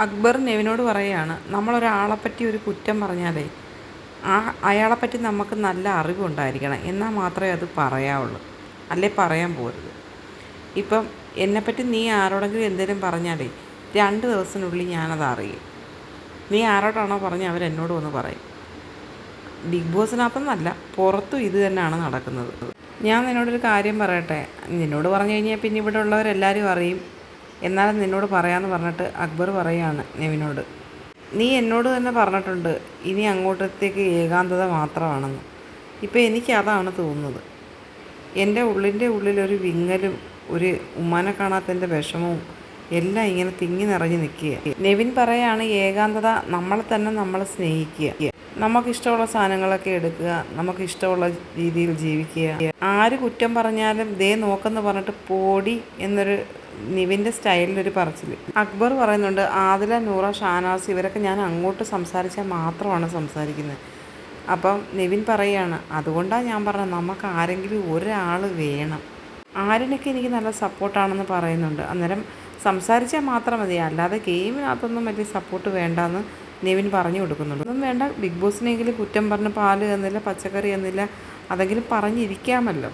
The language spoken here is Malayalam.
അക്ബർ നെവിനോട് പറയുകയാണ്, നമ്മളൊരാളെപ്പറ്റി ഒരു കുറ്റം പറഞ്ഞാലേ അയാളെപ്പറ്റി നമുക്ക് നല്ല അറിവുണ്ടായിരിക്കണം, എന്നാൽ മാത്രമേ അത് പറയാവുള്ളൂ, അല്ലേ പറയാൻ പോരുത്. ഇപ്പം എന്നെപ്പറ്റി നീ ആരോടെങ്കിലും എന്തെങ്കിലും പറഞ്ഞാലേ 2 ദിവസത്തിനുള്ളിൽ ഞാനത് അറിയും. നീ ആരോടാണോ പറഞ്ഞ് അവരെന്നോട് വന്ന് പറയും. ബിഗ് ബോസിനകത്തൊന്നല്ല, പുറത്തും ഇത് തന്നെയാണ് നടക്കുന്നത്. ഞാൻ നിന്നോടൊരു കാര്യം പറയട്ടെ, നിന്നോട് പറഞ്ഞു കഴിഞ്ഞാൽ പിന്നെ ഇവിടെ ഉള്ളവരെല്ലാവരും അറിയും, എന്നാലും നിന്നോട് പറയാമെന്ന് പറഞ്ഞിട്ട് അക്ബർ പറയുകയാണ് നെവിനോട്, നീ എന്നോട് തന്നെ പറഞ്ഞിട്ടുണ്ട് ഇനി അങ്ങോട്ടത്തേക്ക് ഏകാന്തത മാത്രമാണെന്ന്. ഇപ്പം എനിക്കതാണ് തോന്നുന്നത്. എൻ്റെ ഉള്ളിലൊരു വിങ്ങലും ഒരു ഉമ്മാനെ കാണാത്തതിൻ്റെ വിഷമവും എല്ലാം ഇങ്ങനെ തിങ്ങി നിറഞ്ഞ് നിൽക്കുക. നെവിൻ പറയാണ്, ഏകാന്തത നമ്മളെ തന്നെ നമ്മൾ സ്നേഹിക്കുക, നമുക്കിഷ്ടമുള്ള സാധനങ്ങളൊക്കെ എടുക്കുക, നമുക്കിഷ്ടമുള്ള രീതിയിൽ ജീവിക്കുക. ആര് കുറ്റം പറഞ്ഞാലും ദേ നോക്കെന്ന് പറഞ്ഞിട്ട് പോടി എന്നൊരു നിവിൻ്റെ സ്റ്റൈലിലൊരു പറച്ചിൽ. അക്ബർ പറയുന്നുണ്ട്, ആദില, നൂറ, ഷാനാസ് ഇവരൊക്കെ ഞാൻ അങ്ങോട്ട് സംസാരിച്ചാൽ മാത്രമാണ് സംസാരിക്കുന്നത്. അപ്പം നിവിൻ പറയുകയാണ്, അതുകൊണ്ടാണ് ഞാൻ പറഞ്ഞത് നമുക്ക് ആരെങ്കിലും ഒരാൾ വേണം. ആരിനൊക്കെ എനിക്ക് നല്ല സപ്പോർട്ടാണെന്ന് പറയുന്നുണ്ട്. അന്നേരം സംസാരിച്ചാൽ മാത്രം മതി, അല്ലാതെ ഗെയിമിനകത്തൊന്നും വലിയ സപ്പോർട്ട് വേണ്ടെന്ന് നിവിൻ പറഞ്ഞു കൊടുക്കുന്നുണ്ട്. ഒന്നും വേണ്ട, ബിഗ് ബോസിനെങ്കിലും കുറ്റം പറഞ്ഞ് പാല് തന്നില്ല, പച്ചക്കറി തന്നില്ല, അതെങ്കിലും പറഞ്ഞിരിക്കാമല്ലോ.